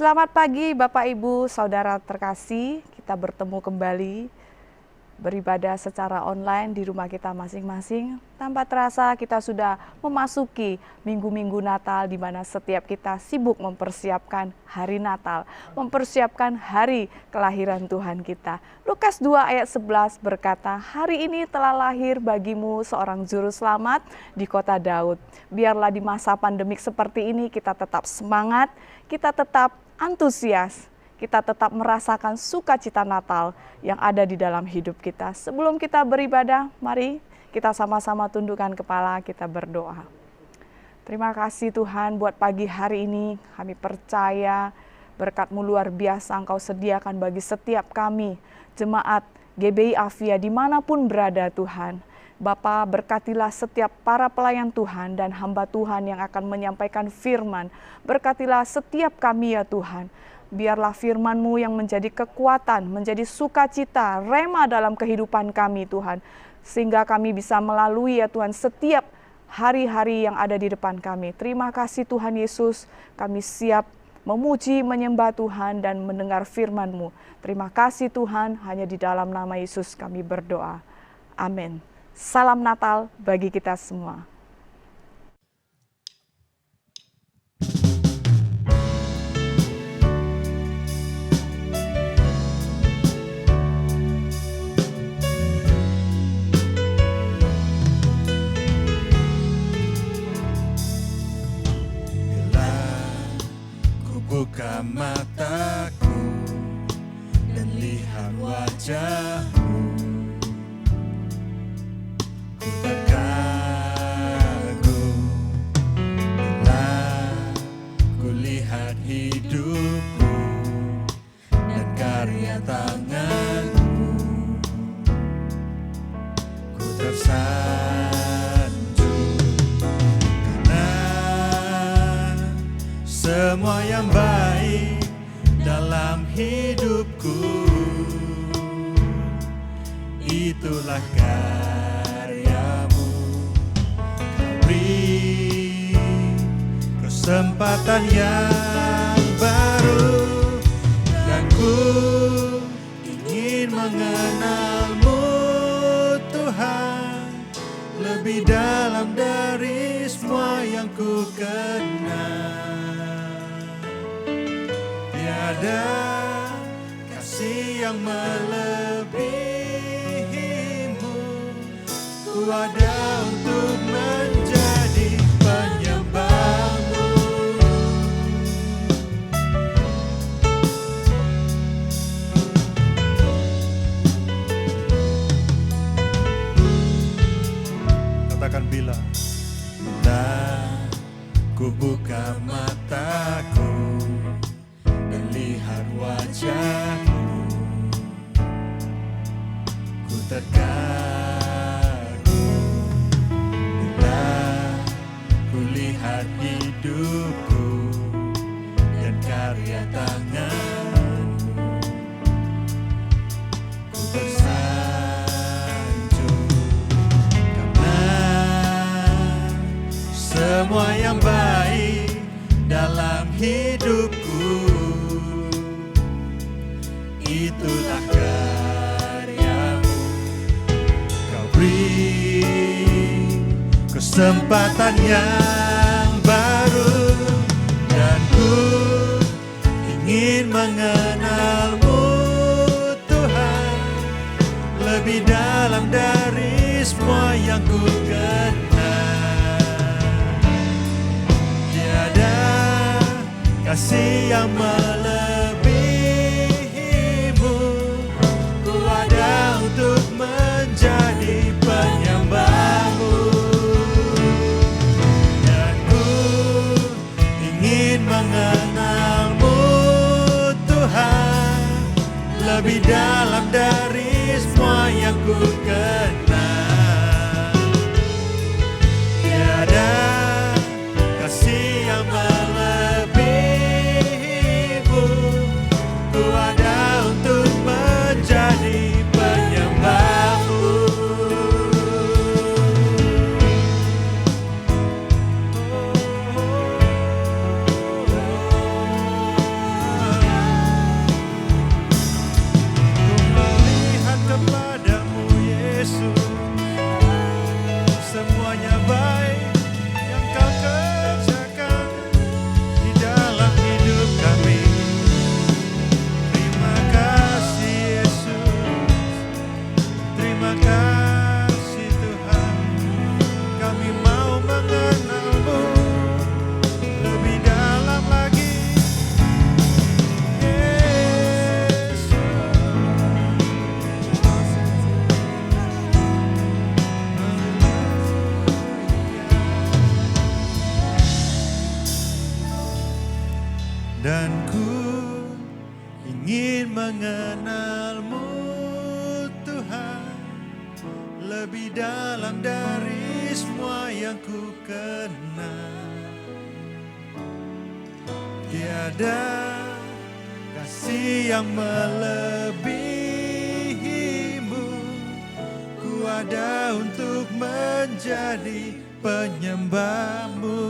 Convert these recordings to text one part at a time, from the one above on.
Selamat pagi Bapak Ibu, Saudara terkasih, kita bertemu kembali beribadah secara online di rumah kita masing-masing. Tanpa terasa kita sudah memasuki minggu-minggu Natal di mana setiap kita sibuk mempersiapkan hari Natal, mempersiapkan hari kelahiran Tuhan kita. Lukas 2 ayat 11 berkata, "Hari ini telah lahir bagimu seorang juru selamat di kota Daud." Biarlah di masa pandemik seperti ini kita tetap semangat, kita tetap antusias, kita tetap merasakan sukacita Natal yang ada di dalam hidup kita. Sebelum kita beribadah, mari kita sama-sama tundukkan kepala, kita berdoa. Terima kasih Tuhan buat pagi hari ini, kami percaya berkat-Mu luar biasa Engkau sediakan bagi setiap kami, jemaat GBI Avia dimanapun berada Tuhan. Bapa, berkatilah setiap para pelayan Tuhan dan hamba Tuhan yang akan menyampaikan firman. Berkatilah setiap kami ya Tuhan. Biarlah firman-Mu yang menjadi kekuatan, menjadi sukacita, rema dalam kehidupan kami Tuhan. Sehingga kami bisa melalui ya Tuhan setiap hari-hari yang ada di depan kami. Terima kasih Tuhan Yesus, kami siap memuji, menyembah Tuhan dan mendengar firman-Mu. Terima kasih Tuhan, hanya di dalam nama Yesus kami berdoa. Amin. Salam Natal bagi kita semua. Bila ku buka mataku dan lihat wajah-Mu, terkagum bila ku lihat hidupku dan karya tangan-Mu, ku tersanjung karena semua yang baik dalam hidupku itulah karya-Mu. Kau beri kesempatan yang baru dan ku ingin mengenal-Mu Tuhan lebih dalam dari semua yang ku kenal. Tiada kasih yang melebihi-Mu, ku ada untuk menjadi penyembah-Mu. Katakan bila ku buka mataku dan lihat wajah-Mu, ku terkagum bila ku lihat hidupku dan karya tangan-Mu, ku tersanjung karena semua yang baik dalam hidupku itulah karya-Mu. Kau beri kesempatan yang baru dan ku ingin mengenal-Mu Tuhan lebih dalam dari semua yang ku kenal. Tiada kasih yang melebihimu, ku ada untuk menjadi penyembahmu. Dan ku ingin mengenalmu Tuhan, lebih dalam dari semua yang ku kenal. Tiada kasih yang melebihimu, ku ada untuk menjadi penyembahmu. Melihat kepadamu Yesus, semuanya baik yang kau kerjakan di dalam hidup kami. Terima kasih Yesus, terima kasih Tuhan. Kami mau mengenalmu lebih dalam lagi, Yesus. Dan ku ingin mengenalmu Tuhan, lebih dalam dari semua yang ku kenal. Tiada kasih yang melebihimu, ku ada untuk menjadi penyembahmu.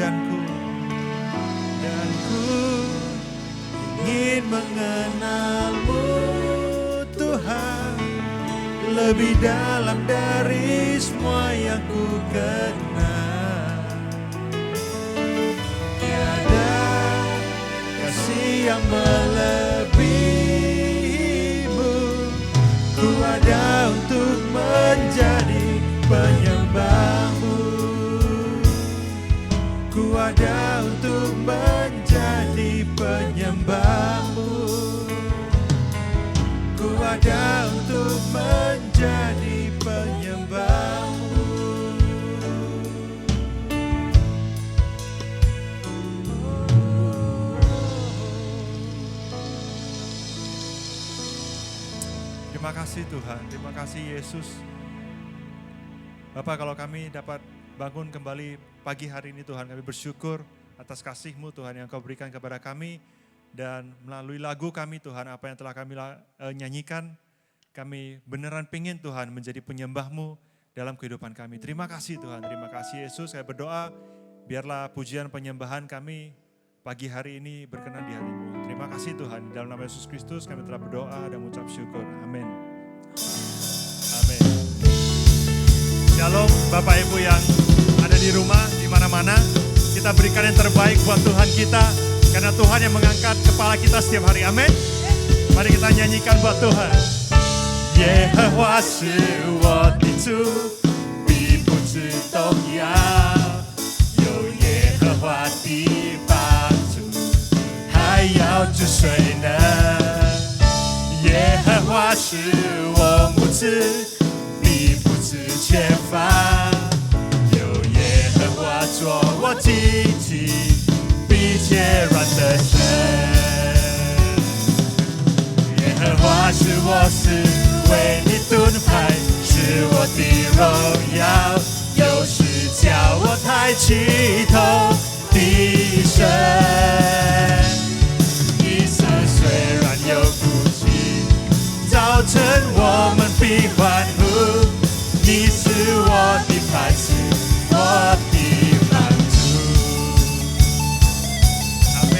Dan ku ingin mengenalmu Tuhan, lebih dalam dari semua yang ku kenal. Tiada kasih yang melebihimu, ku ada untuk menjadi penyembahmu. Ku ada untuk menjadi penyembahmu. Ku ada untuk menjadi penyembahmu. Terima kasih Tuhan, terima kasih Yesus. Bapak, kalau kami dapat bangun kembali pagi hari ini Tuhan, kami bersyukur atas kasih-Mu Tuhan yang Kau berikan kepada kami. Dan melalui lagu kami Tuhan, apa yang telah kami nyanyikan, kami beneran pengen Tuhan menjadi penyembah-Mu dalam kehidupan kami. Terima kasih Tuhan, terima kasih Yesus. Saya berdoa, biarlah pujian penyembahan kami pagi hari ini berkenan di hati-Mu. Terima kasih Tuhan, dalam nama Yesus Kristus kami telah berdoa dan mengucap syukur. Amin. Amin. Shalom Bapak Ibu yang ada di rumah, di mana-mana. Kita berikan yang terbaik buat Tuhan kita, karena Tuhan yang mengangkat kepala kita setiap hari. Amin. Mari kita nyanyikan buat Tuhan. 耶和华是我的主，必不致动摇。有耶和华的帮助，还要治谁呢？耶和华是我牧者，必不致缺乏。有耶和华做我荆棘，必切软的身。耶和华是我是为你盾牌，是我的荣耀，有时叫我抬起头的神。一生虽然有哭泣，早晨我们必欢呼。你是我的磐石，我的帮助。阿们。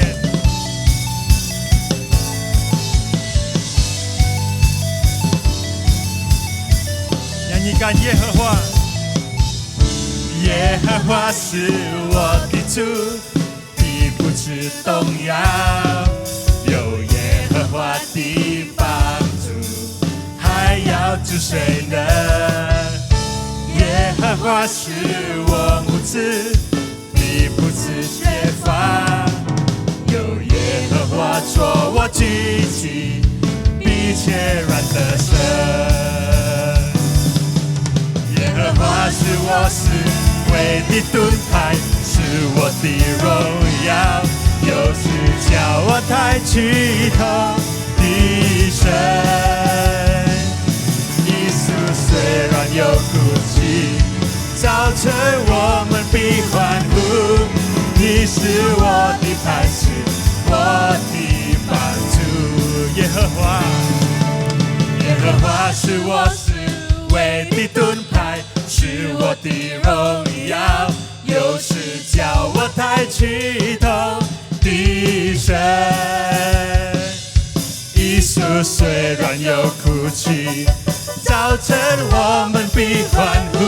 nyanyikan 耶和华，耶和华是我的主，必不致动摇。有耶和华的帮助，还要住谁呢？耶和华是我牧子，必不致缺乏。有耶和华做我聚集，必全然得胜。耶和华是我死为的盾牌，是我的荣耀，又是叫我抬起头的神。耶稣虽然有哭泣，早晨我们必欢呼。你是我的磐石，我的帮助。耶和华，耶和华是我死为的盾牌，是我的荣耀，又是叫我抬起头的神。耶稣虽然有哭泣，早晨我们必欢呼。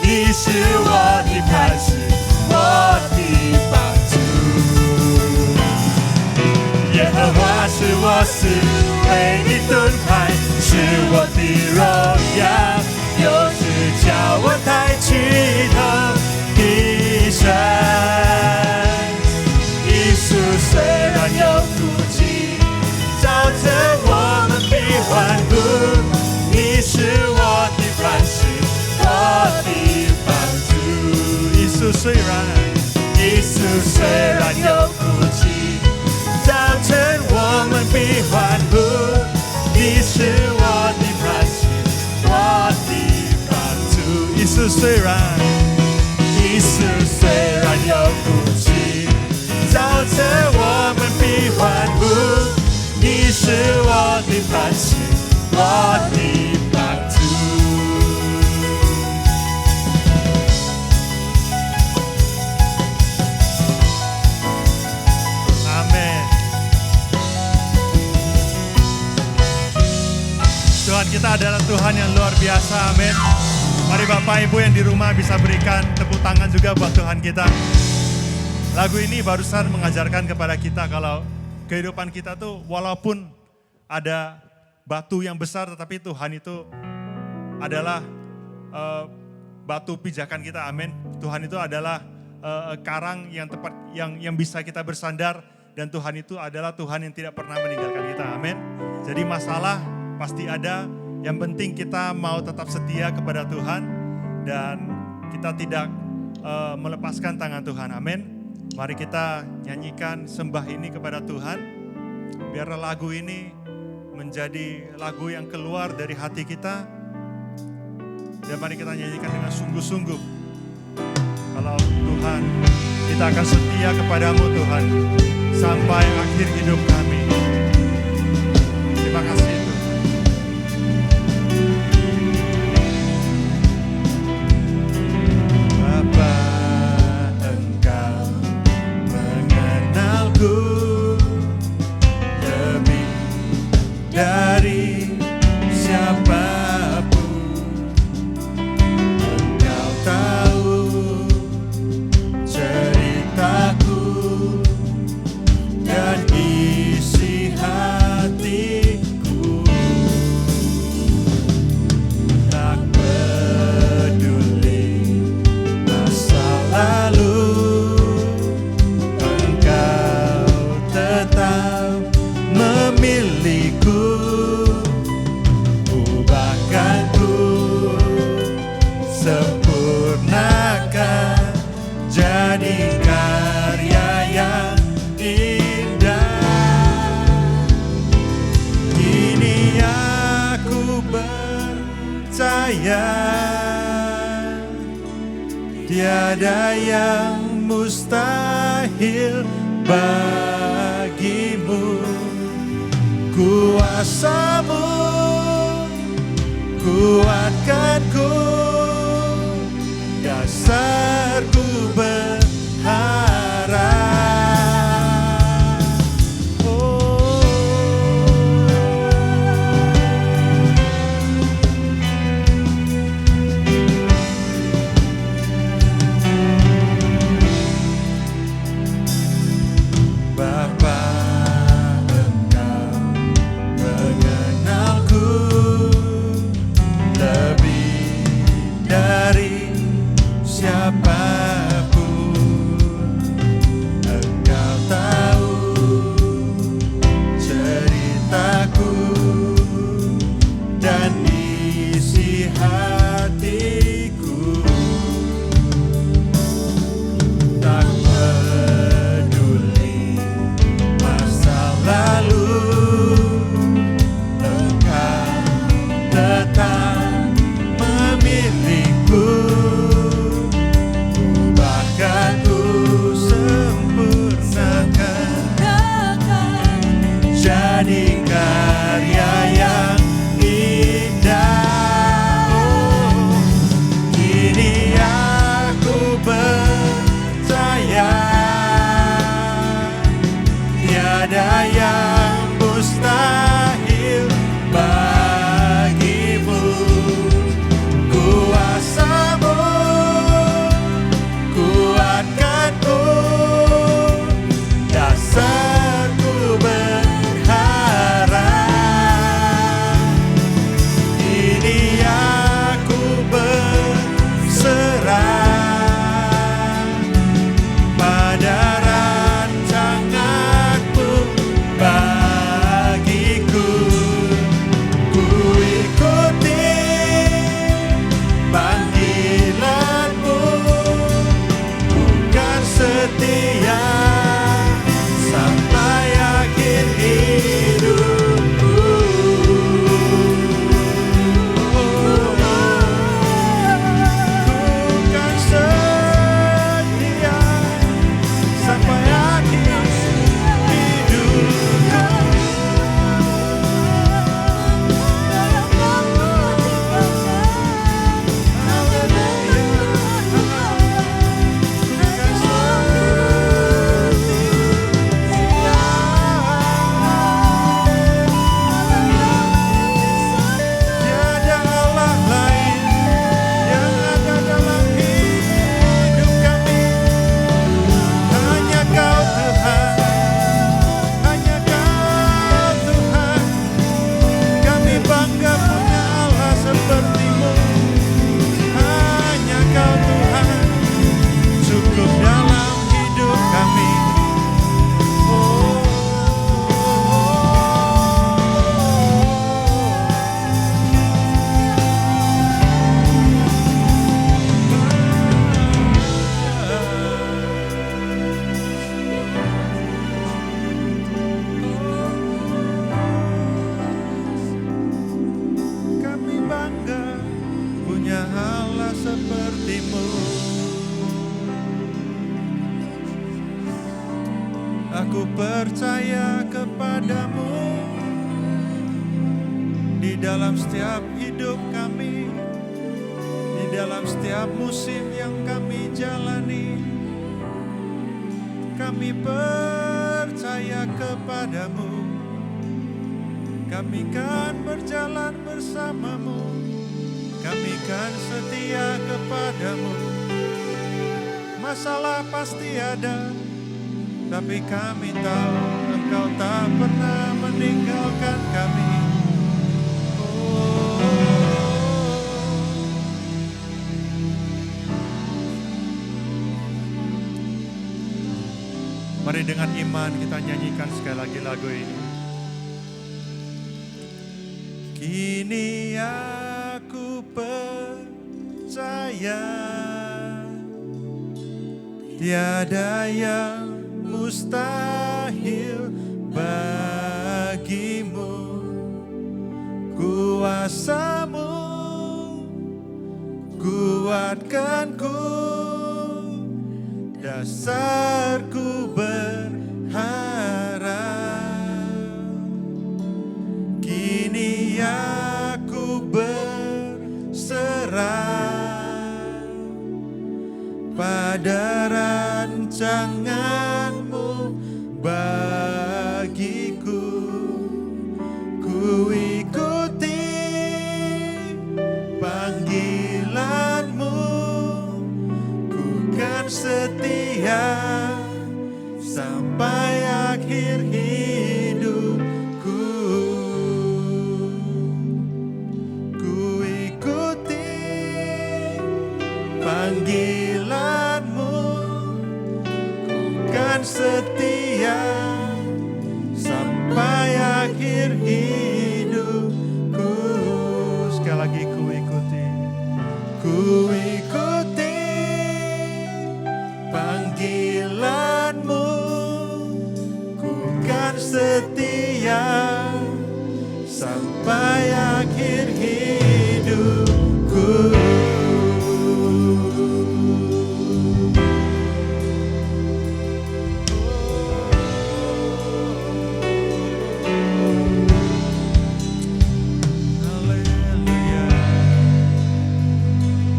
你是我的磐石，我的帮助。耶和华是我死为的盾牌，是我的荣耀，又是叫我抬起头的神。耶稣虽然有哭泣，早晨我们必欢呼。你是我的磐石，我的帮助。耶稣虽然有哭泣，早晨我们必欢呼。你是我的磐石，我的帮助。耶稣虽然有哭泣，早晨我们必欢呼。你是我的磐石，我的帮助。Tuhan kita adalah Tuhan yang luar biasa, amin. Mari Bapak Ibu yang di rumah bisa berikan tepuk tangan juga buat Tuhan kita. Lagu ini barusan mengajarkan kepada kita kalau kehidupan kita tuh walaupun ada batu yang besar, tetapi Tuhan itu adalah batu pijakan kita, amin. Tuhan itu adalah karang yang tepat, yang bisa kita bersandar, dan Tuhan itu adalah Tuhan yang tidak pernah meninggalkan kita, amin. Jadi masalah pasti ada, yang penting kita mau tetap setia kepada Tuhan dan kita tidak melepaskan tangan Tuhan, amin. Mari kita nyanyikan sembah ini kepada Tuhan, biar lagu ini menjadi lagu yang keluar dari hati kita, dan mari kita nyanyikan dengan sungguh-sungguh. Kalau Tuhan, kita akan setia kepadamu Tuhan, sampai akhir hidup kami. Terima kasih Tuhan. Dari siapapun, Engkau tahu ceritaku dan isi hatiku. Tak peduli masa lalu, Engkau tetap memiliku. Sempurnakan jadi karya yang indah. Kini aku percaya tiada yang mustahil bagimu. Kuasamu kuatkanku, dasarku berharap. Oh. Bapa, Engkau mengenalku sepertimu. Aku percaya kepadamu di dalam setiap hidup kami, di dalam setiap musim yang kami jalani. Kami percaya kepadamu, kami kan berjalan bersamamu, kami kan setia kepadamu. Masalah pasti ada, tapi kami tahu Engkau tak pernah meninggalkan kami. Mari dengan iman kita nyanyikan sekali lagi lagu ini. Kini aku percaya tiada yang mustahil bagimu. Kuasamu kuatkanku, dasarku berharap. Kini aku berserah pada rancanganmu bagiku. Ku ikuti panggilanmu, ku kan setia sampai akhir hidupku. Ku ikuti panggilanmu, ku kan setia sampai akhir hidupku. Sekali lagi ku ikuti panggilanmu, ku kan setia sampai akhir hidupku. Haleluya,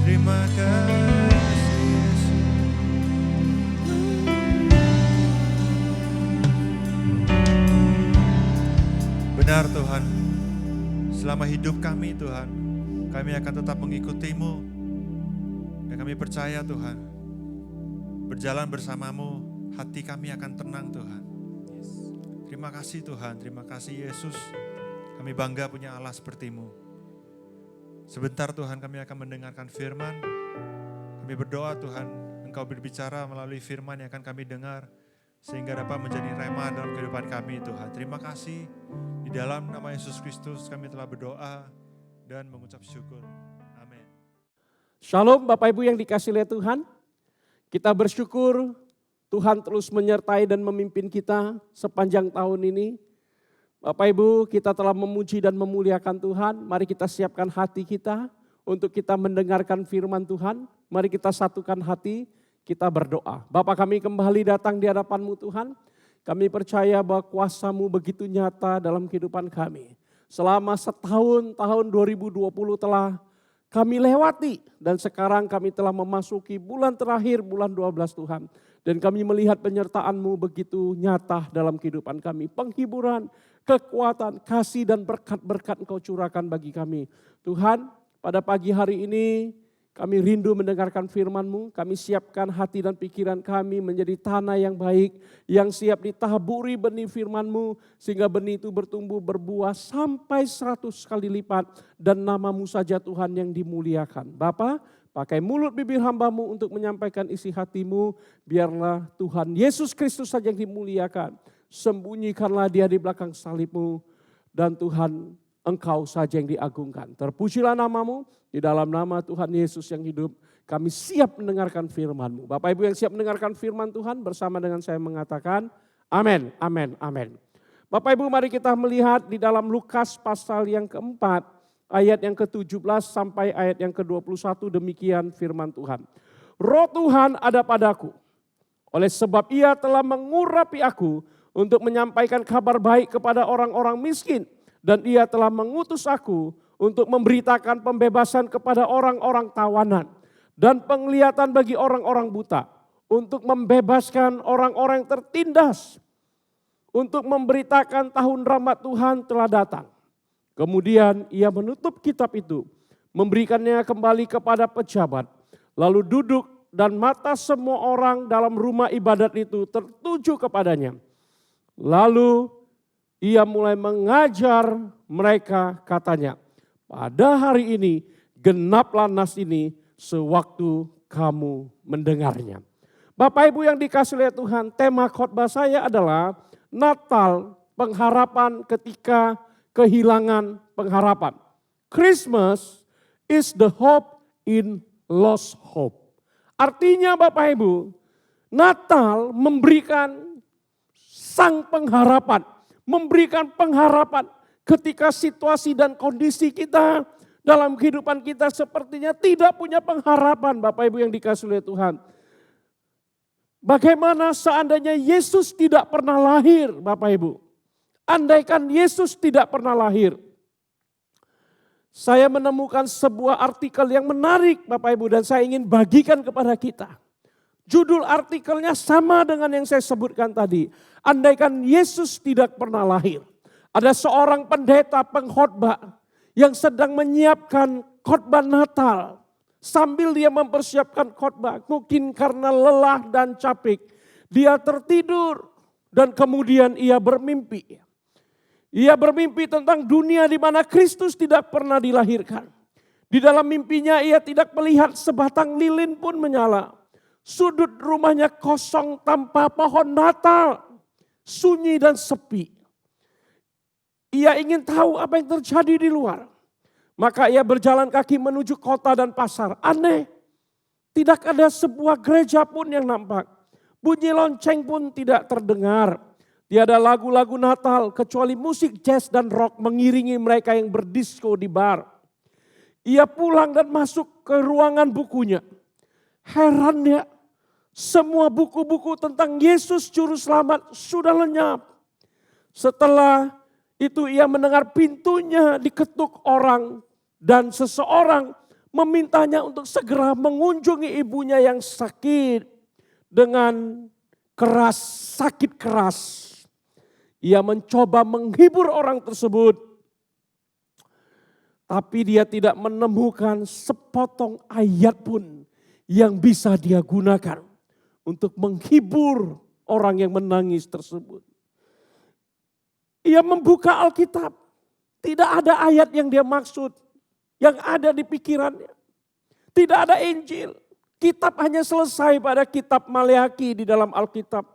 terima kasih Yesus. Benar Tuhan, selama hidup kami Tuhan, kami akan tetap mengikuti-Mu. Dan kami percaya Tuhan, berjalan bersamamu, hati kami akan tenang Tuhan. Terima kasih Tuhan, terima kasih Yesus. Kami bangga punya Allah seperti-Mu. Sebentar Tuhan kami akan mendengarkan firman. Kami berdoa Tuhan, Engkau berbicara melalui firman yang akan kami dengar, sehingga dapat menjadi rema dalam kehidupan kami Tuhan. Terima kasih. Di dalam nama Yesus Kristus kami telah berdoa dan mengucap syukur. Amin. Shalom Bapak Ibu yang dikasihi oleh Tuhan. Kita bersyukur Tuhan terus menyertai dan memimpin kita sepanjang tahun ini. Bapak Ibu, kita telah memuji dan memuliakan Tuhan. Mari kita siapkan hati kita untuk kita mendengarkan firman Tuhan. Mari kita satukan hati, kita berdoa. Bapa kami kembali datang di hadapan-Mu Tuhan. Kami percaya bahwa kuasa-Mu begitu nyata dalam kehidupan kami. Selama setahun, tahun 2020 telah kami lewati. Dan sekarang kami telah memasuki bulan terakhir, bulan 12 Tuhan. Dan kami melihat penyertaan-Mu begitu nyata dalam kehidupan kami. Penghiburan, kekuatan, kasih dan berkat-berkat Engkau curahkan bagi kami. Tuhan, pada pagi hari ini kami rindu mendengarkan firman-Mu, kami siapkan hati dan pikiran kami menjadi tanah yang baik, yang siap ditaburi benih firman-Mu, sehingga benih itu bertumbuh berbuah sampai 100 kali lipat, dan nama-Mu saja Tuhan yang dimuliakan. Bapa, pakai mulut bibir hamba-Mu untuk menyampaikan isi hati-Mu, biarlah Tuhan Yesus Kristus saja yang dimuliakan. Sembunyikanlah Dia di belakang salib-Mu, dan Tuhan Engkau saja yang diagungkan. Terpujilah nama-Mu, di dalam nama Tuhan Yesus yang hidup, kami siap mendengarkan firman-Mu. Bapak Ibu yang siap mendengarkan firman Tuhan, bersama dengan saya mengatakan, amin, amin, amin. Bapak Ibu mari kita melihat di dalam Lukas pasal yang keempat, ayat yang ke-17 sampai ayat yang ke-21, demikian firman Tuhan. Roh Tuhan ada padaku, oleh sebab Ia telah mengurapi aku untuk menyampaikan kabar baik kepada orang-orang miskin. Dan Ia telah mengutus aku untuk memberitakan pembebasan kepada orang-orang tawanan dan penglihatan bagi orang-orang buta, untuk membebaskan orang-orang yang tertindas, untuk memberitakan tahun rahmat Tuhan telah datang. Kemudian Ia menutup kitab itu, memberikannya kembali kepada pejabat, lalu duduk dan mata semua orang dalam rumah ibadat itu tertuju kepadanya. Lalu Ia mulai mengajar mereka, katanya, pada hari ini genaplah nas ini sewaktu kamu mendengarnya. Bapak Ibu yang dikasihi oleh Tuhan, tema khotbah saya adalah Natal, pengharapan ketika kehilangan pengharapan. Christmas is the hope in lost hope. Artinya Bapak Ibu, Natal memberikan sang pengharapan, memberikan pengharapan ketika situasi dan kondisi kita dalam kehidupan kita sepertinya tidak punya pengharapan, Bapak Ibu yang dikasihi oleh Tuhan. Bagaimana seandainya Yesus tidak pernah lahir, Bapak Ibu? Andaikan Yesus tidak pernah lahir. Saya menemukan sebuah artikel yang menarik, Bapak Ibu, dan saya ingin bagikan kepada kita. Judul artikelnya sama dengan yang saya sebutkan tadi. Andaikan Yesus tidak pernah lahir. Ada seorang pendeta pengkhotbah yang sedang menyiapkan khotbah Natal. Sambil dia mempersiapkan khotbah, mungkin karena lelah dan capek, dia tertidur dan kemudian ia bermimpi. Ia bermimpi tentang dunia di mana Kristus tidak pernah dilahirkan. Di dalam mimpinya ia tidak melihat sebatang lilin pun menyala. Sudut rumahnya kosong tanpa pohon Natal, sunyi dan sepi. Ia ingin tahu apa yang terjadi di luar. Maka ia berjalan kaki menuju kota dan pasar. Aneh, tidak ada sebuah gereja pun yang nampak. Bunyi lonceng pun tidak terdengar. Tiada lagu-lagu Natal kecuali musik jazz dan rock mengiringi mereka yang berdisko di bar. Ia pulang dan masuk ke ruangan bukunya. Herannya, semua buku-buku tentang Yesus Juru Selamat sudah lenyap. Setelah itu ia mendengar pintunya diketuk orang dan seseorang memintanya untuk segera mengunjungi ibunya yang sakit dengan keras, sakit keras. Ia mencoba menghibur orang tersebut, tapi dia tidak menemukan sepotong ayat pun yang bisa dia gunakan untuk menghibur orang yang menangis tersebut. Ia membuka Alkitab, tidak ada ayat yang dia maksud, yang ada di pikirannya. Tidak ada Injil, kitab hanya selesai pada kitab Maleakhi di dalam Alkitab.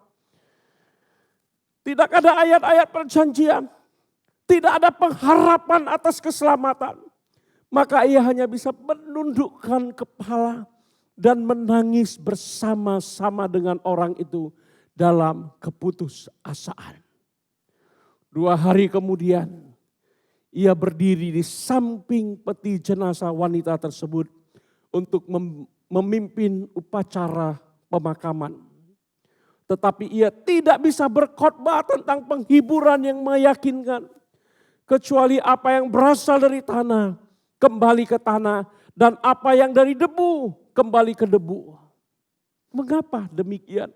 Tidak ada ayat-ayat perjanjian, tidak ada pengharapan atas keselamatan. Maka ia hanya bisa menundukkan kepala dan menangis bersama-sama dengan orang itu dalam keputusasaan. 2 hari kemudian, ia berdiri di samping peti jenazah wanita tersebut untuk memimpin upacara pemakaman. Tetapi ia tidak bisa berkhotbah tentang penghiburan yang meyakinkan. Kecuali apa yang berasal dari tanah, kembali ke tanah. Dan apa yang dari debu, kembali ke debu. Mengapa demikian?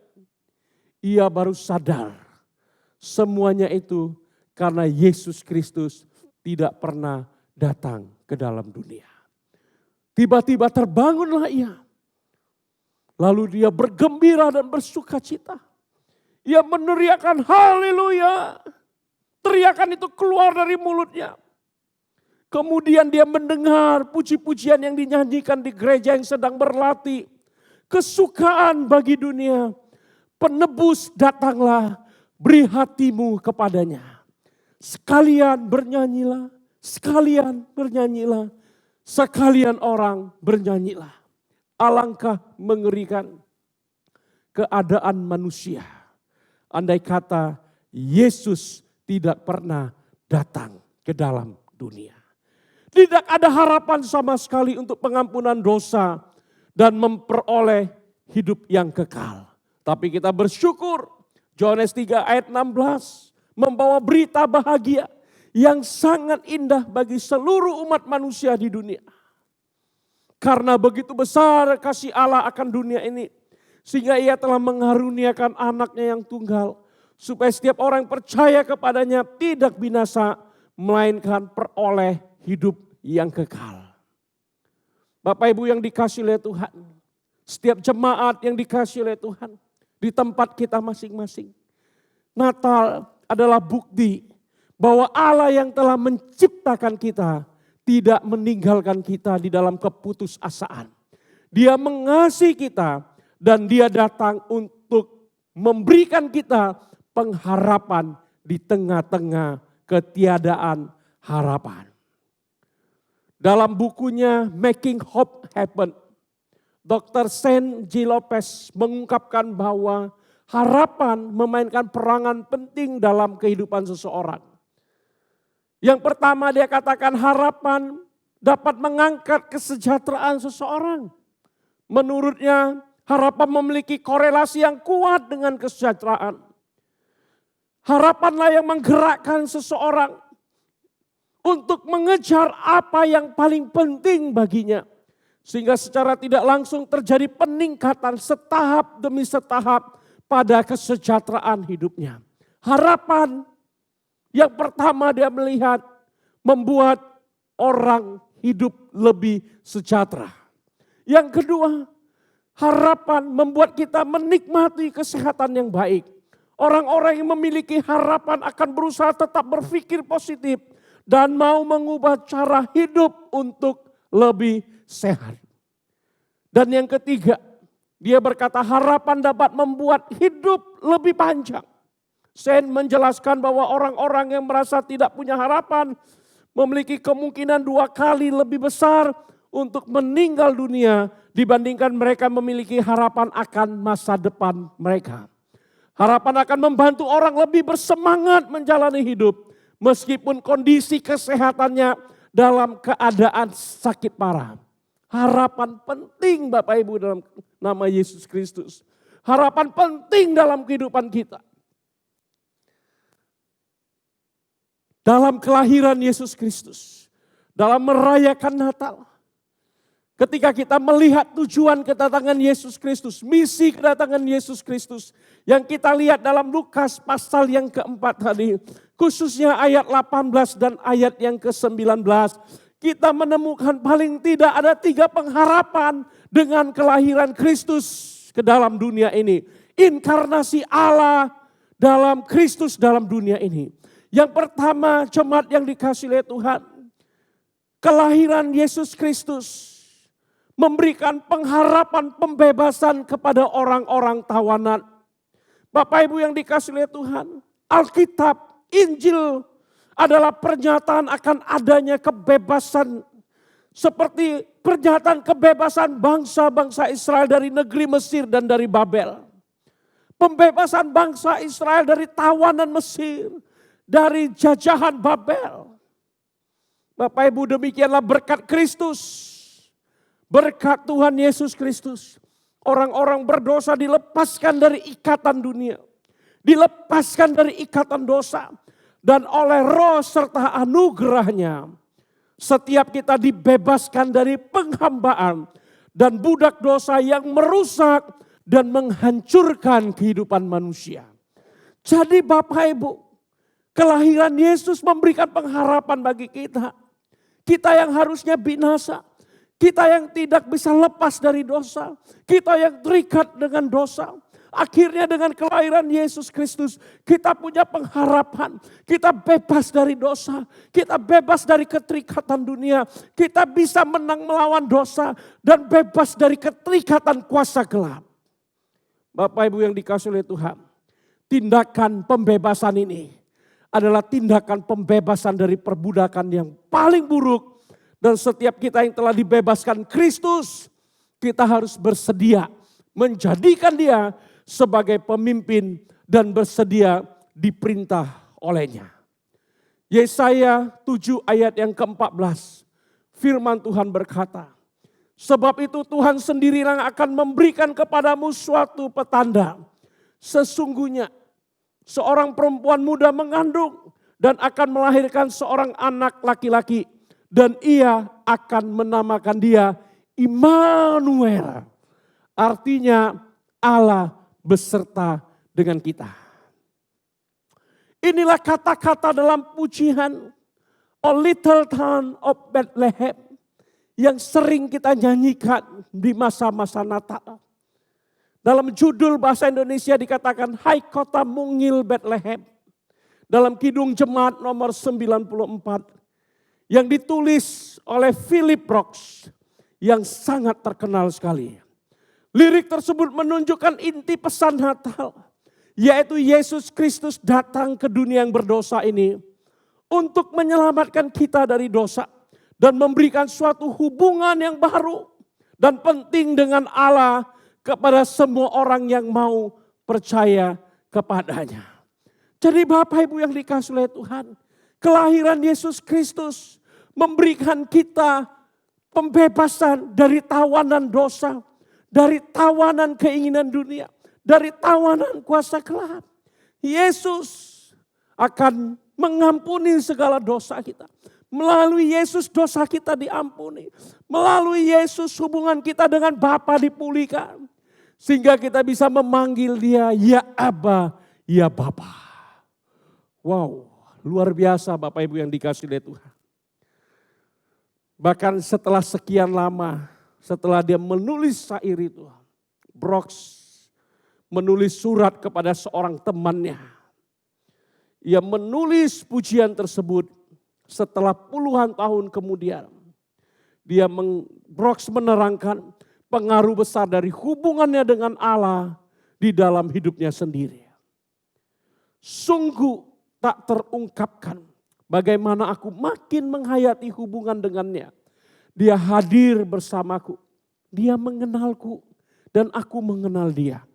Ia baru sadar semuanya itu karena Yesus Kristus tidak pernah datang ke dalam dunia. Tiba-tiba terbangunlah ia. Lalu dia bergembira dan bersuka cita. Ia meneriakkan haleluya. Teriakan itu keluar dari mulutnya. Kemudian dia mendengar puji-pujian yang dinyanyikan di gereja yang sedang berlatih. Kesukaan bagi dunia. Penebus datanglah, beri hatimu kepadanya. Sekalian bernyanyilah, sekalian bernyanyilah, sekalian orang bernyanyilah. Alangkah mengerikan keadaan manusia. Andai kata Yesus tidak pernah datang ke dalam dunia. Tidak ada harapan sama sekali untuk pengampunan dosa dan memperoleh hidup yang kekal. Tapi kita bersyukur, Yohanes 3 ayat 16 membawa berita bahagia yang sangat indah bagi seluruh umat manusia di dunia. Karena begitu besar kasih Allah akan dunia ini, sehingga ia telah mengaruniakan anaknya yang tunggal, supaya setiap orang yang percaya kepadanya tidak binasa, melainkan peroleh hidup yang kekal. Bapak Ibu yang dikasihi oleh Tuhan, setiap jemaat yang dikasihi oleh Tuhan, di tempat kita masing-masing, Natal adalah bukti bahwa Allah yang telah menciptakan kita tidak meninggalkan kita di dalam keputusasaan. Dia mengasihi kita dan dia datang untuk memberikan kita pengharapan di tengah-tengah ketiadaan harapan. Dalam bukunya Making Hope Happen, Dr. Shane G. Lopez mengungkapkan bahwa harapan memainkan peranan penting dalam kehidupan seseorang. Yang pertama dia katakan harapan dapat mengangkat kesejahteraan seseorang. Menurutnya harapan memiliki korelasi yang kuat dengan kesejahteraan. Harapanlah yang menggerakkan seseorang untuk mengejar apa yang paling penting baginya. Sehingga secara tidak langsung terjadi peningkatan setahap demi setahap pada kesejahteraan hidupnya. Harapan yang pertama dia melihat membuat orang hidup lebih sejahtera. Yang kedua, harapan membuat kita menikmati kesehatan yang baik. Orang-orang yang memiliki harapan akan berusaha tetap berpikir positif dan mau mengubah cara hidup untuk lebih sehat. Dan yang ketiga, dia berkata harapan dapat membuat hidup lebih panjang. Shane menjelaskan bahwa orang-orang yang merasa tidak punya harapan memiliki kemungkinan 2 kali lebih besar untuk meninggal dunia dibandingkan mereka memiliki harapan akan masa depan mereka. Harapan akan membantu orang lebih bersemangat menjalani hidup meskipun kondisi kesehatannya dalam keadaan sakit parah. Harapan penting Bapak Ibu dalam nama Yesus Kristus. Harapan penting dalam kehidupan kita. Dalam kelahiran Yesus Kristus, dalam merayakan Natal, ketika kita melihat tujuan kedatangan Yesus Kristus, misi kedatangan Yesus Kristus, yang kita lihat dalam Lukas pasal yang keempat tadi, khususnya ayat 18 dan ayat yang ke-19, kita menemukan paling tidak ada 3 pengharapan dengan kelahiran Kristus ke dalam dunia ini. Inkarnasi Allah dalam Kristus dalam dunia ini. Yang pertama, jemaat yang dikasihi oleh Tuhan, kelahiran Yesus Kristus memberikan pengharapan pembebasan kepada orang-orang tawanan. Bapak Ibu yang dikasihi oleh Tuhan, Alkitab, Injil adalah pernyataan akan adanya kebebasan. Seperti pernyataan kebebasan bangsa-bangsa Israel dari negeri Mesir dan dari Babel. Pembebasan bangsa Israel dari tawanan Mesir, dari jajahan Babel. Bapak Ibu, demikianlah berkat Kristus. Berkat Tuhan Yesus Kristus. Orang-orang berdosa dilepaskan dari ikatan dunia. Dilepaskan dari ikatan dosa. Dan oleh roh serta anugerahnya, setiap kita dibebaskan dari penghambaan dan budak dosa yang merusak dan menghancurkan kehidupan manusia. Jadi Bapak Ibu, kelahiran Yesus memberikan pengharapan bagi kita. Kita yang harusnya binasa. Kita yang tidak bisa lepas dari dosa. Kita yang terikat dengan dosa. Akhirnya dengan kelahiran Yesus Kristus kita punya pengharapan. Kita bebas dari dosa. Kita bebas dari keterikatan dunia. Kita bisa menang melawan dosa. Dan bebas dari keterikatan kuasa gelap. Bapak Ibu yang dikasihi oleh Tuhan. Tindakan pembebasan ini adalah tindakan pembebasan dari perbudakan yang paling buruk. Dan setiap kita yang telah dibebaskan Kristus, kita harus bersedia menjadikan dia sebagai pemimpin dan bersedia diperintah olehnya. Yesaya 7 ayat yang ke-14 Firman Tuhan berkata, sebab itu Tuhan sendiri yang akan memberikan kepadamu suatu petanda. Sesungguhnya seorang perempuan muda mengandung dan akan melahirkan seorang anak laki-laki. Dan ia akan menamakan dia Immanuel. Artinya Allah beserta dengan kita. Inilah kata-kata dalam pujian O Little Town of Bethlehem yang sering kita nyanyikan di masa-masa Natal. Dalam judul bahasa Indonesia dikatakan Hai Kota Mungil Bethlehem. Dalam Kidung Jemaat nomor 94 yang ditulis oleh Philip Brooks yang sangat terkenal sekali. Lirik tersebut menunjukkan inti pesan Natal, yaitu Yesus Kristus datang ke dunia yang berdosa ini untuk menyelamatkan kita dari dosa dan memberikan suatu hubungan yang baru dan penting dengan Allah kepada semua orang yang mau percaya kepadanya. Jadi Bapak Ibu yang dikasihi oleh Tuhan, kelahiran Yesus Kristus memberikan kita pembebasan dari tawanan dosa, dari tawanan keinginan dunia, dari tawanan kuasa gelap. Yesus akan mengampuni segala dosa kita. Melalui Yesus dosa kita diampuni. Melalui Yesus hubungan kita dengan Bapa dipulihkan. Sehingga kita bisa memanggil dia, ya Aba, ya Bapa. Wow, luar biasa Bapak Ibu yang dikasihi oleh Tuhan. Bahkan setelah sekian lama, setelah dia menulis syair itu, Brooks menulis surat kepada seorang temannya. Ia menulis pujian tersebut setelah puluhan tahun kemudian. Brooks menerangkan pengaruh besar dari hubungannya dengan Allah di dalam hidupnya sendiri. Sungguh tak terungkapkan bagaimana aku makin menghayati hubungan dengannya. Dia hadir bersamaku, dia mengenalku dan aku mengenal dia.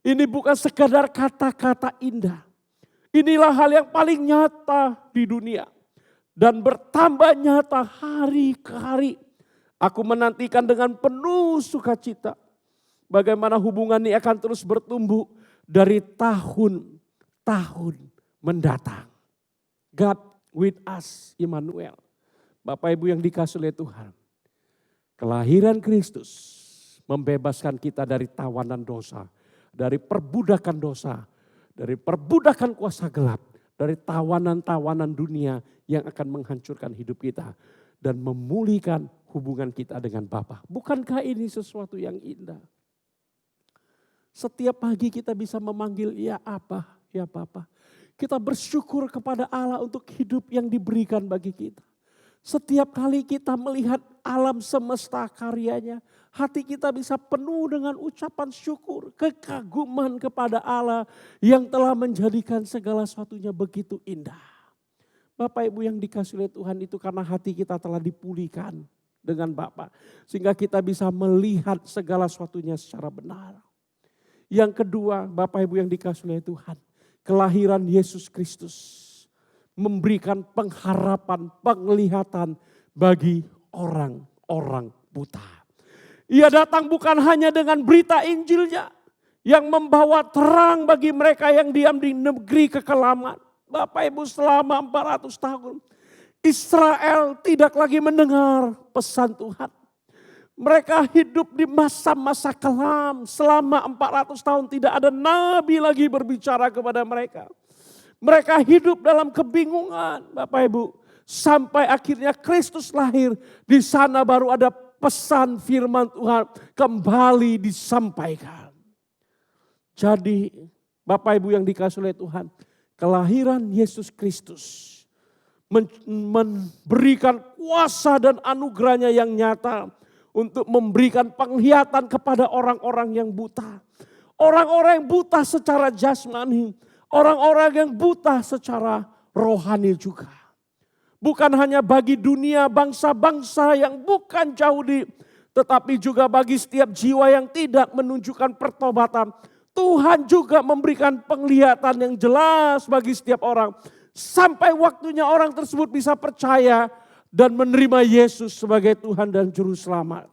Ini bukan sekadar kata-kata indah. Inilah hal yang paling nyata di dunia. Dan bertambah nyata hari ke hari. Aku menantikan dengan penuh sukacita. Bagaimana hubungan ini akan terus bertumbuh dari tahun-tahun mendatang. God with us, Immanuel. Bapak Ibu yang dikasihi oleh Tuhan. Kelahiran Kristus membebaskan kita dari tawanan dosa. Dari perbudakan dosa. Dari perbudakan kuasa gelap. Dari tawanan-tawanan dunia yang akan menghancurkan hidup kita. Dan memulihkan hubungan kita dengan Bapa. Bukankah ini sesuatu yang indah? Setiap pagi kita bisa memanggil ya Abah, ya Bapa. Kita bersyukur kepada Allah untuk hidup yang diberikan bagi kita. Setiap kali kita melihat alam semesta karyanya, hati kita bisa penuh dengan ucapan syukur, kekaguman kepada Allah yang telah menjadikan segala sesuatunya begitu indah. Bapak Ibu yang dikasihi oleh Tuhan, itu karena hati kita telah dipulihkan dengan Bapa. Sehingga kita bisa melihat segala sesuatunya secara benar. Yang kedua, Bapak Ibu yang dikasihi oleh Tuhan, kelahiran Yesus Kristus memberikan pengharapan, penglihatan bagi orang-orang buta. Ia datang bukan hanya dengan berita Injilnya yang membawa terang bagi mereka yang diam di negeri kekelaman. Bapak Ibu, selama 400 tahun Israel tidak lagi mendengar pesan Tuhan. Mereka hidup di masa-masa kelam. Selama 400 tahun tidak ada nabi lagi berbicara kepada mereka. Mereka hidup dalam kebingungan, Bapak Ibu. Sampai akhirnya Kristus lahir, di sana baru ada pesan firman Tuhan kembali disampaikan. Jadi Bapak Ibu yang dikasihi oleh Tuhan, kelahiran Yesus Kristus memberikan kuasa dan anugerahnya yang nyata untuk memberikan penglihatan kepada orang-orang yang buta. Orang-orang yang buta secara jasmani, orang-orang yang buta secara rohani juga. Bukan hanya bagi dunia bangsa-bangsa yang bukan Yahudi, tetapi juga bagi setiap jiwa yang tidak menunjukkan pertobatan. Tuhan juga memberikan penglihatan yang jelas bagi setiap orang. Sampai waktunya orang tersebut bisa percaya dan menerima Yesus sebagai Tuhan dan Juru Selamat.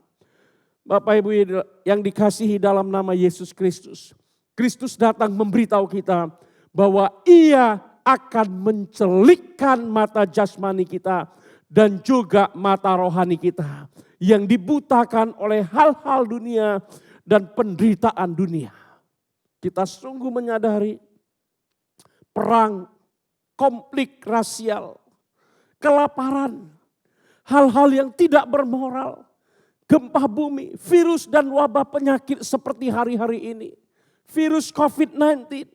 Bapak Ibu yang dikasihi dalam nama Yesus Kristus. Kristus datang memberitahu kita bahwa Ia akan mencelikkan mata jasmani kita dan juga mata rohani kita yang dibutakan oleh hal-hal dunia dan penderitaan dunia. Kita sungguh menyadari perang, konflik rasial, kelaparan, hal-hal yang tidak bermoral, gempa bumi, virus dan wabah penyakit seperti hari-hari ini. Virus COVID-19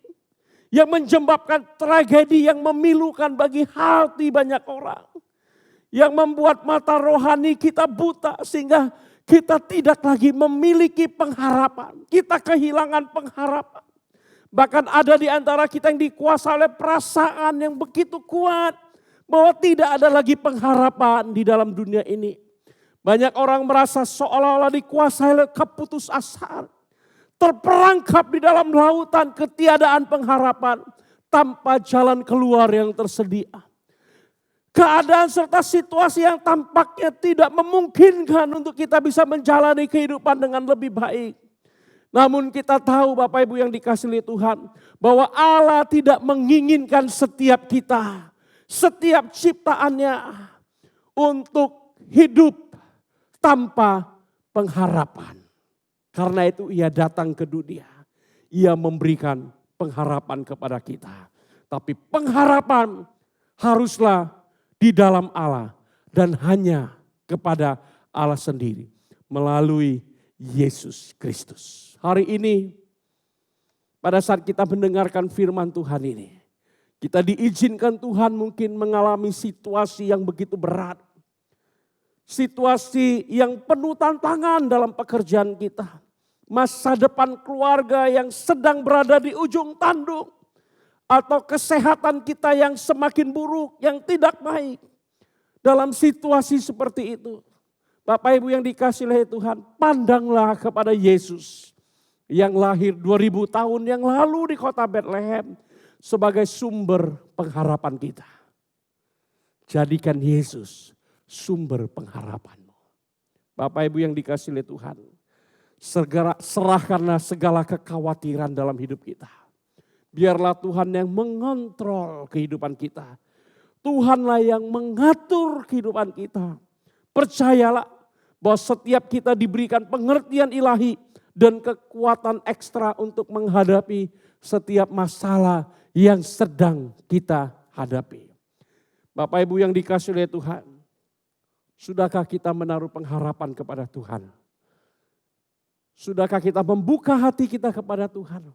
yang menyebabkan tragedi yang memilukan bagi hati banyak orang. Yang membuat mata rohani kita buta sehingga kita tidak lagi memiliki pengharapan. Kita kehilangan pengharapan. Bahkan ada di antara kita yang dikuasai oleh perasaan yang begitu kuat bahwa tidak ada lagi pengharapan di dalam dunia ini. Banyak orang merasa seolah-olah dikuasai oleh keputusasaan. Terperangkap di dalam lautan ketiadaan pengharapan tanpa jalan keluar yang tersedia. Keadaan serta situasi yang tampaknya tidak memungkinkan untuk kita bisa menjalani kehidupan dengan lebih baik. Namun kita tahu Bapak Ibu yang dikasihi oleh Tuhan, bahwa Allah tidak menginginkan setiap kita, setiap ciptaannya untuk hidup tanpa pengharapan. Karena itu Ia datang ke dunia, Ia memberikan pengharapan kepada kita. Tapi pengharapan haruslah di dalam Allah dan hanya kepada Allah sendiri melalui Yesus Kristus. Hari ini pada saat kita mendengarkan firman Tuhan ini, kita diizinkan Tuhan mungkin mengalami situasi yang begitu berat. Situasi yang penuh tantangan dalam pekerjaan kita. Masa depan keluarga yang sedang berada di ujung tanduk. Atau kesehatan kita yang semakin buruk, yang tidak baik. Dalam situasi seperti itu. Bapak Ibu yang dikasihi oleh Tuhan, pandanglah kepada Yesus. Yang lahir 2000 tahun yang lalu di kota Bethlehem. Sebagai sumber pengharapan kita. Jadikan Yesus sumber pengharapanmu. Bapak Ibu yang dikasihi oleh Tuhan, serahkanlah segala kekhawatiran dalam hidup kita. Biarlah Tuhan yang mengontrol kehidupan kita. Tuhanlah yang mengatur kehidupan kita. Percayalah bahwa setiap kita diberikan pengertian ilahi dan kekuatan ekstra untuk menghadapi setiap masalah yang sedang kita hadapi. Bapak Ibu yang dikasihi oleh Tuhan, sudahkah kita menaruh pengharapan kepada Tuhan? Sudahkah kita membuka hati kita kepada Tuhan?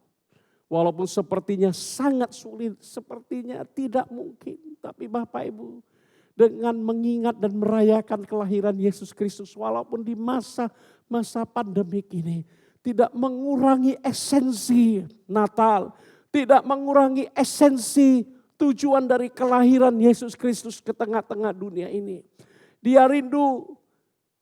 Walaupun sepertinya sangat sulit, sepertinya tidak mungkin. Tapi Bapak Ibu, dengan mengingat dan merayakan kelahiran Yesus Kristus, walaupun di masa pandemik ini, tidak mengurangi esensi Natal, tidak mengurangi esensi tujuan dari kelahiran Yesus Kristus ke tengah-tengah dunia ini. Dia rindu,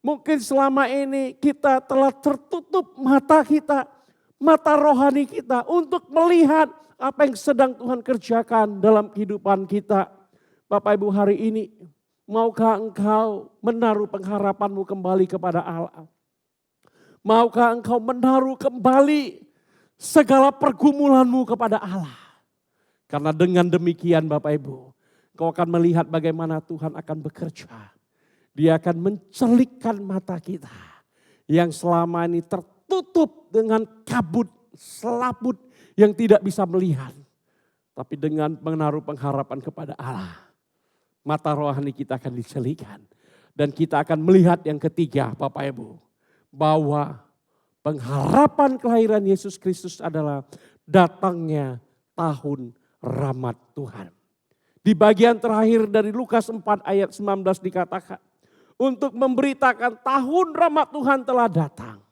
mungkin selama ini kita telah tertutup mata kita, mata rohani kita untuk melihat apa yang sedang Tuhan kerjakan dalam kehidupan kita. Bapak Ibu, hari ini maukah engkau menaruh pengharapanmu kembali kepada Allah? Maukah engkau menaruh kembali segala pergumulanmu kepada Allah? Karena dengan demikian Bapak Ibu, kau akan melihat bagaimana Tuhan akan bekerja. Dia akan mencelikkan mata kita yang selama ini tertutup dengan kabut, selaput yang tidak bisa melihat. Tapi dengan menaruh pengharapan kepada Allah, mata rohani kita akan dicelikkan. Dan kita akan melihat yang ketiga Bapak Ibu, bahwa pengharapan kelahiran Yesus Kristus adalah datangnya tahun rahmat Tuhan. Di bagian terakhir dari Lukas 4 ayat 19 dikatakan, untuk memberitakan tahun rahmat Tuhan telah datang.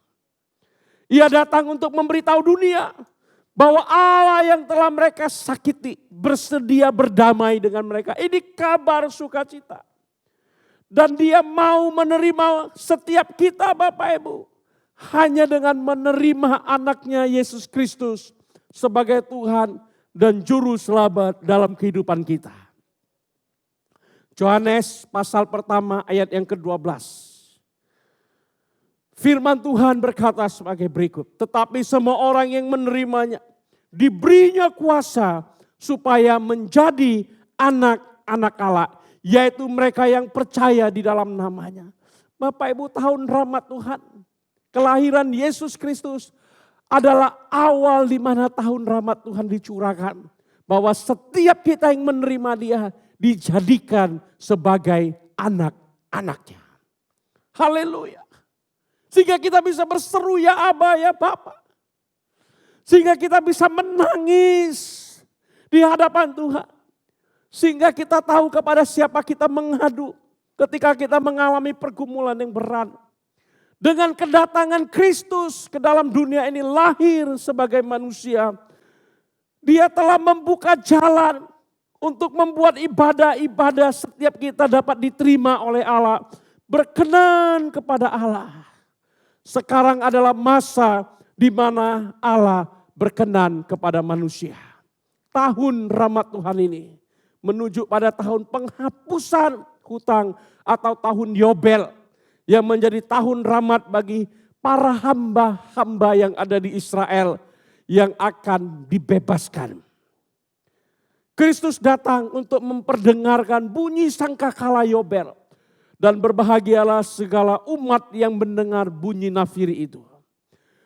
Ia datang untuk memberitahu dunia bahwa Allah yang telah mereka sakiti bersedia berdamai dengan mereka. Ini kabar sukacita. Dan Dia mau menerima setiap kita Bapak Ibu. Hanya dengan menerima anaknya Yesus Kristus sebagai Tuhan dan Juru Selamat dalam kehidupan kita. Yohanes pasal pertama ayat yang ke-12. Firman Tuhan berkata sebagai berikut. Tetapi semua orang yang menerimanya diberinya kuasa supaya menjadi anak-anak Allah. Yaitu mereka yang percaya di dalam namanya. Bapak Ibu, tahun rahmat Tuhan. Kelahiran Yesus Kristus adalah awal di mana tahun rahmat Tuhan dicurahkan. Bahwa setiap kita yang menerima dia dijadikan sebagai anak-anaknya. Haleluya. Sehingga kita bisa berseru ya Aba ya Bapa. Sehingga kita bisa menangis di hadapan Tuhan. Sehingga kita tahu kepada siapa kita mengadu ketika kita mengalami pergumulan yang berat. Dengan kedatangan Kristus ke dalam dunia ini lahir sebagai manusia. Dia telah membuka jalan untuk membuat ibadah-ibadah setiap kita dapat diterima oleh Allah. Berkenan kepada Allah. Sekarang adalah masa di mana Allah berkenan kepada manusia. Tahun rahmat Tuhan ini menuju pada tahun penghapusan hutang atau tahun Yobel yang menjadi tahun rahmat bagi para hamba-hamba yang ada di Israel yang akan dibebaskan. Kristus datang untuk memperdengarkan bunyi sangkakala Yobel dan berbahagialah segala umat yang mendengar bunyi nafiri itu.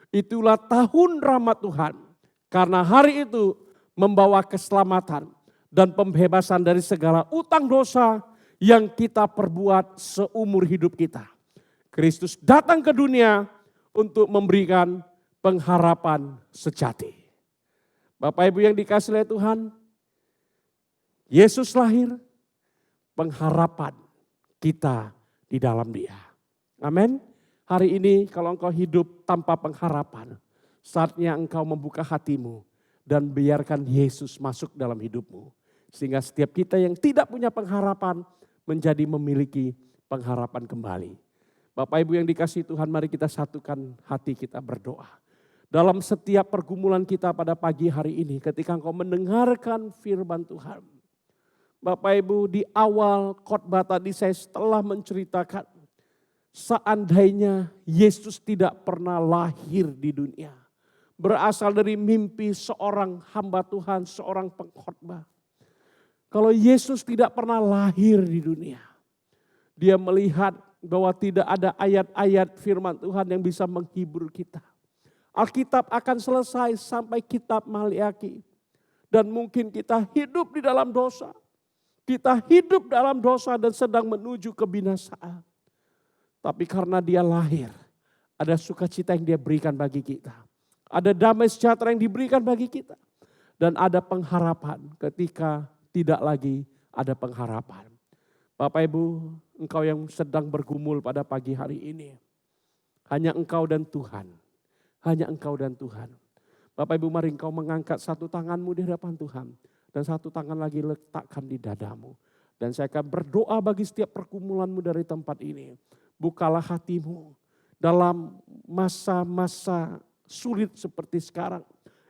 Itulah tahun rahmat Tuhan karena hari itu membawa keselamatan dan pembebasan dari segala utang dosa yang kita perbuat seumur hidup kita. Kristus datang ke dunia untuk memberikan pengharapan sejati. Bapak Ibu yang dikasihi oleh Tuhan, Yesus lahir, pengharapan kita di dalam Dia. Amin. Hari ini kalau engkau hidup tanpa pengharapan, saatnya engkau membuka hatimu dan biarkan Yesus masuk dalam hidupmu. Sehingga setiap kita yang tidak punya pengharapan menjadi memiliki pengharapan kembali. Bapak Ibu yang dikasihi Tuhan, mari kita satukan hati kita berdoa. Dalam setiap pergumulan kita pada pagi hari ini ketika engkau mendengarkan firman Tuhan. Bapak Ibu, di awal khotbah tadi saya telah menceritakan seandainya Yesus tidak pernah lahir di dunia. Berasal dari mimpi seorang hamba Tuhan, seorang pengkhotbah. Kalau Yesus tidak pernah lahir di dunia, dia melihat bahwa tidak ada ayat-ayat firman Tuhan yang bisa menghibur kita. Alkitab akan selesai sampai kitab Maliaki. Dan mungkin kita hidup di dalam dosa. Kita hidup dalam dosa dan sedang menuju kebinasaan. Tapi karena dia lahir, ada sukacita yang dia berikan bagi kita. Ada damai sejahtera yang diberikan bagi kita. Dan ada pengharapan ketika tidak lagi ada pengharapan. Bapak Ibu, engkau yang sedang bergumul pada pagi hari ini. Hanya engkau dan Tuhan. Hanya engkau dan Tuhan. Bapak Ibu, mari engkau mengangkat satu tanganmu di hadapan Tuhan. Dan satu tangan lagi letakkan di dadamu. Dan saya akan berdoa bagi setiap pergumulanmu dari tempat ini. Bukalah hatimu dalam masa-masa sulit seperti sekarang.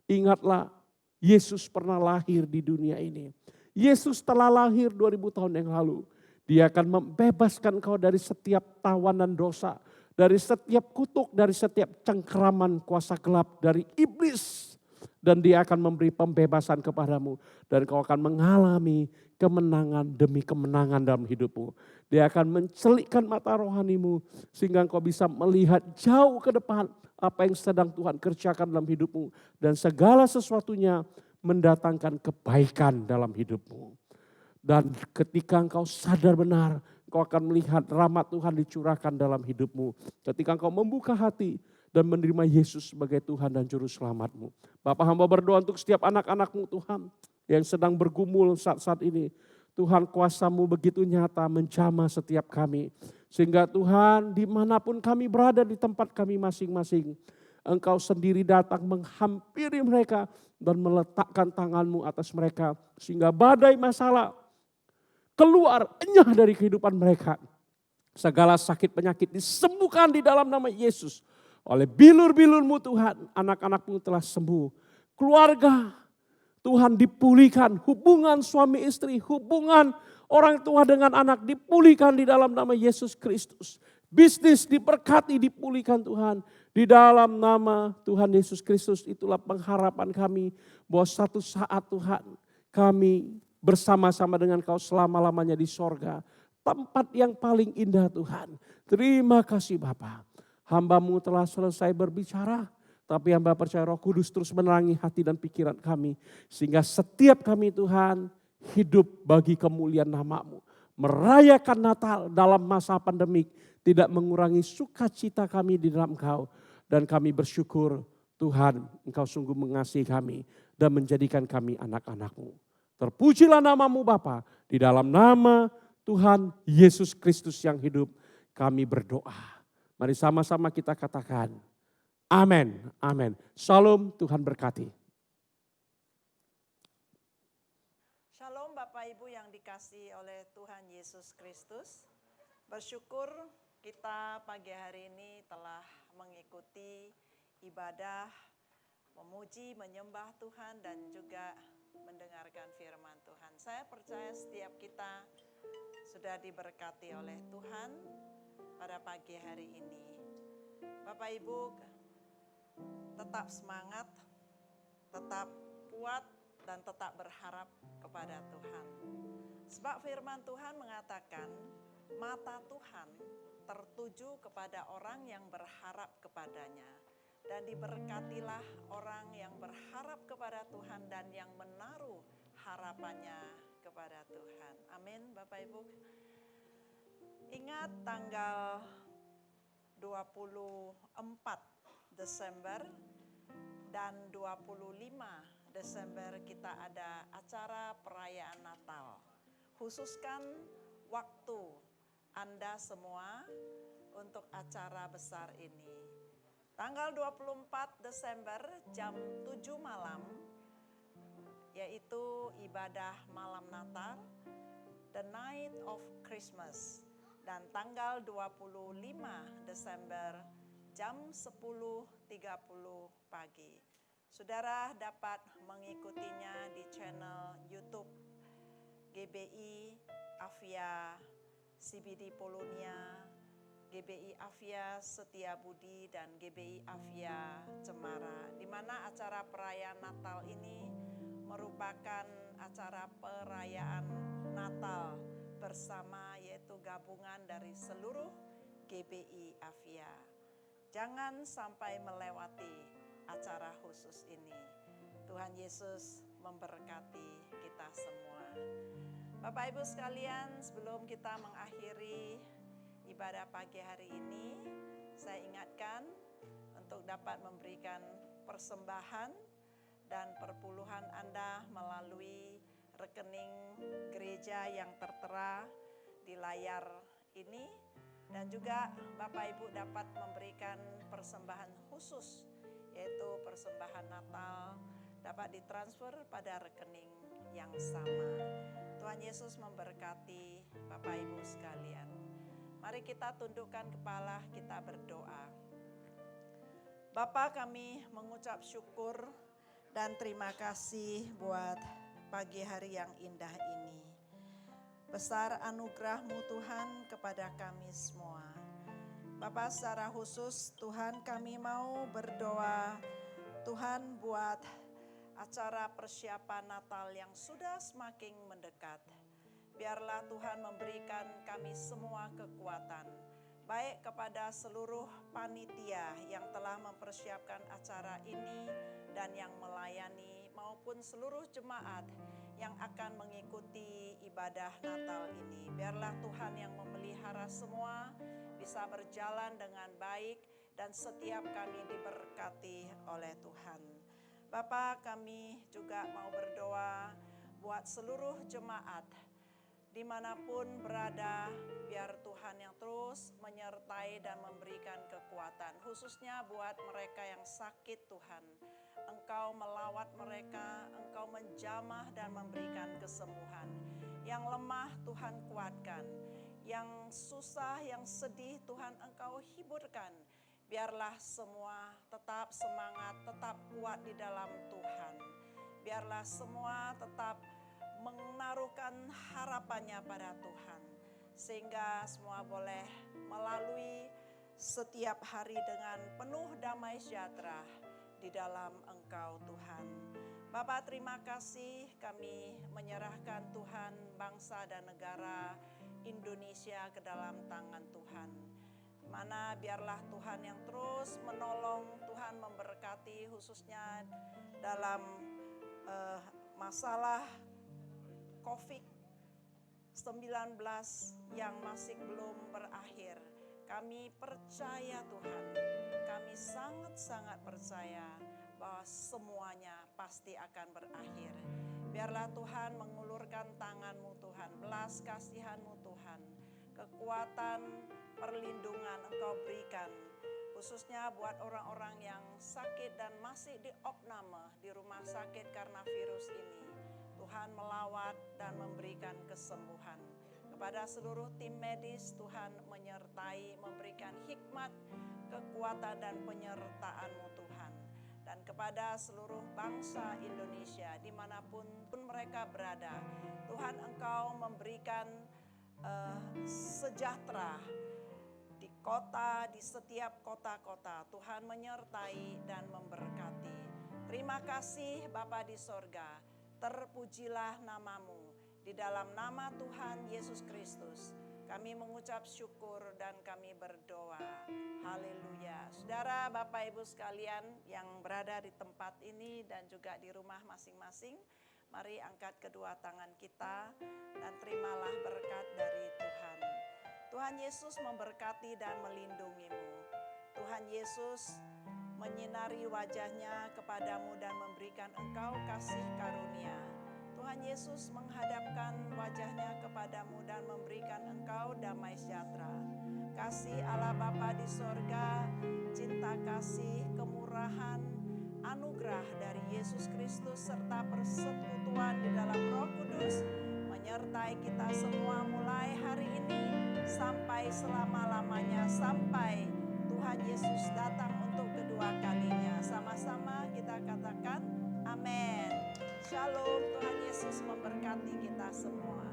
Ingatlah Yesus pernah lahir di dunia ini. Yesus telah lahir 2000 tahun yang lalu. Dia akan membebaskan kau dari setiap tawanan dosa. Dari setiap kutuk, dari setiap cengkeraman kuasa gelap dari iblis. Dan dia akan memberi pembebasan kepadamu. Dan kau akan mengalami kemenangan demi kemenangan dalam hidupmu. Dia akan mencelikkan mata rohanimu. Sehingga kau bisa melihat jauh ke depan apa yang sedang Tuhan kerjakan dalam hidupmu. Dan segala sesuatunya mendatangkan kebaikan dalam hidupmu. Dan ketika engkau sadar benar, engkau akan melihat rahmat Tuhan dicurahkan dalam hidupmu. Ketika engkau membuka hati dan menerima Yesus sebagai Tuhan dan Juru Selamatmu. Bapak hamba berdoa untuk setiap anak-anakmu Tuhan yang sedang bergumul saat-saat ini. Tuhan kuasa-Mu begitu nyata menjamah setiap kami. Sehingga Tuhan dimanapun kami berada di tempat kami masing-masing. Engkau sendiri datang menghampiri mereka dan meletakkan tangan-Mu atas mereka. Sehingga badai masalah keluar enyah dari kehidupan mereka. Segala sakit penyakit disembuhkan di dalam nama Yesus. Oleh bilur-bilur-Mu Tuhan, anak-anak-Mu telah sembuh. Keluarga Tuhan dipulihkan, hubungan suami istri, hubungan orang tua dengan anak dipulihkan di dalam nama Yesus Kristus. Bisnis diberkati, dipulihkan Tuhan. Di dalam nama Tuhan Yesus Kristus, itulah pengharapan kami bahwa satu saat Tuhan kami bersama-sama dengan Kau selama-lamanya di sorga. Tempat yang paling indah Tuhan. Terima kasih Bapa. Hamba-Mu telah selesai berbicara, tapi hamba percaya Roh Kudus terus menerangi hati dan pikiran kami. Sehingga setiap kami Tuhan hidup bagi kemuliaan nama-Mu. Merayakan Natal dalam masa pandemik tidak mengurangi sukacita kami di dalam Engkau. Dan kami bersyukur Tuhan Engkau sungguh mengasihi kami dan menjadikan kami anak-anak-Mu. Terpujilah nama-Mu Bapa, di dalam nama Tuhan Yesus Kristus yang hidup kami berdoa. Mari sama-sama kita katakan amin, amin. Shalom, Tuhan berkati. Shalom Bapak Ibu yang dikasihi oleh Tuhan Yesus Kristus. Bersyukur kita pagi hari ini telah mengikuti ibadah, memuji, menyembah Tuhan dan juga mendengarkan firman Tuhan. Saya percaya setiap kita sudah diberkati oleh Tuhan pada pagi hari ini. Bapak Ibu tetap semangat, tetap kuat dan tetap berharap kepada Tuhan. Sebab firman Tuhan mengatakan mata Tuhan tertuju kepada orang yang berharap kepadanya. Dan diberkatilah orang yang berharap kepada Tuhan dan yang menaruh harapannya kepada Tuhan. Amin Bapak Ibu. Ingat tanggal 24 Desember dan 25 Desember kita ada acara perayaan Natal. Khususkan waktu Anda semua untuk acara besar ini. Tanggal 24 Desember jam 7 malam, yaitu ibadah malam Natal, The Night of Christmas. Dan tanggal 25 Desember jam 10.30 pagi. Saudara dapat mengikutinya di channel YouTube GBI Avia CBD Polonia, GBI Avia Setiabudi dan GBI Avia Cemara, di mana acara perayaan Natal ini merupakan acara perayaan Natal bersama, yaitu gabungan dari seluruh GBI Avia. Jangan sampai melewati acara khusus ini. Tuhan Yesus memberkati kita semua. Bapak Ibu sekalian, sebelum kita mengakhiri ibadah pagi hari ini, saya ingatkan untuk dapat memberikan persembahan dan perpuluhan Anda melalui rekening gereja yang tertera di layar ini. Dan juga Bapak Ibu dapat memberikan persembahan khusus, yaitu persembahan Natal, dapat ditransfer pada rekening yang sama. Tuhan Yesus memberkati Bapak Ibu sekalian. Mari kita tundukkan kepala, kita berdoa. Bapa, kami mengucap syukur dan terima kasih buat pagi hari yang indah ini. Besar anugerah-Mu Tuhan kepada kami semua. Bapa, secara khusus Tuhan kami mau berdoa Tuhan buat acara persiapan Natal yang sudah semakin mendekat. Biarlah Tuhan memberikan kami semua kekuatan, baik kepada seluruh panitia yang telah mempersiapkan acara ini dan yang melayani, maupun seluruh jemaat yang akan mengikuti ibadah Natal ini. Biarlah Tuhan yang memelihara semua bisa berjalan dengan baik dan setiap kami diberkati oleh Tuhan. Bapa, kami juga mau berdoa buat seluruh jemaat dimanapun berada, biar Tuhan yang terus menyertai dan memberikan kekuatan. Khususnya buat mereka yang sakit Tuhan. Engkau melawat mereka, Engkau menjamah dan memberikan kesembuhan. Yang lemah Tuhan kuatkan. Yang susah, yang sedih Tuhan Engkau hiburkan. Biarlah semua tetap semangat, tetap kuat di dalam Tuhan. biarlah semua tetap menaruhkan harapannya pada Tuhan. Sehingga semua boleh melalui setiap hari dengan penuh damai sejahtera di dalam Engkau Tuhan. Bapa, terima kasih, kami menyerahkan Tuhan bangsa dan negara Indonesia ke dalam tangan Tuhan. Di mana biarlah Tuhan yang terus menolong, Tuhan memberkati khususnya dalam masalah COVID-19 yang masih belum berakhir. Kami percaya Tuhan, kami sangat-sangat percaya bahwa semuanya pasti akan berakhir. Biarlah Tuhan mengulurkan tangan-Mu Tuhan, belas kasihan-Mu Tuhan, kekuatan, perlindungan Engkau berikan, khususnya buat orang-orang yang sakit dan masih diopname di rumah sakit karena virus ini. Tuhan melawat dan memberikan kesembuhan. Kepada seluruh tim medis, Tuhan menyertai, memberikan hikmat, kekuatan dan penyertaan-Mu Tuhan. Dan kepada seluruh bangsa Indonesia dimanapun mereka berada, Tuhan Engkau memberikan sejahtera di kota, di setiap kota-kota. Tuhan menyertai dan memberkati. Terima kasih Bapa di sorga, terpujilah nama-Mu. Di dalam nama Tuhan Yesus Kristus, kami mengucap syukur dan kami berdoa. Haleluya. Saudara, Bapak Ibu sekalian yang berada di tempat ini dan juga di rumah masing-masing, mari angkat kedua tangan kita dan terimalah berkat dari Tuhan. Tuhan Yesus memberkati dan melindungi-Mu. Tuhan Yesus menyinari wajah-Nya kepadamu dan memberikan engkau kasih karunia. Tuhan Yesus menghadapkan wajah-Nya kepadamu dan memberikan engkau damai sejahtera. Kasih Allah Bapa di sorga, cinta kasih, kemurahan, anugerah dari Yesus Kristus serta persekutuan di dalam Roh Kudus menyertai kita semua mulai hari ini sampai selama-lamanya, sampai Tuhan Yesus datang untuk kedua kalinya. Sama-sama kita katakan amin. Shalom, Tuhan Yesus memberkati kita semua.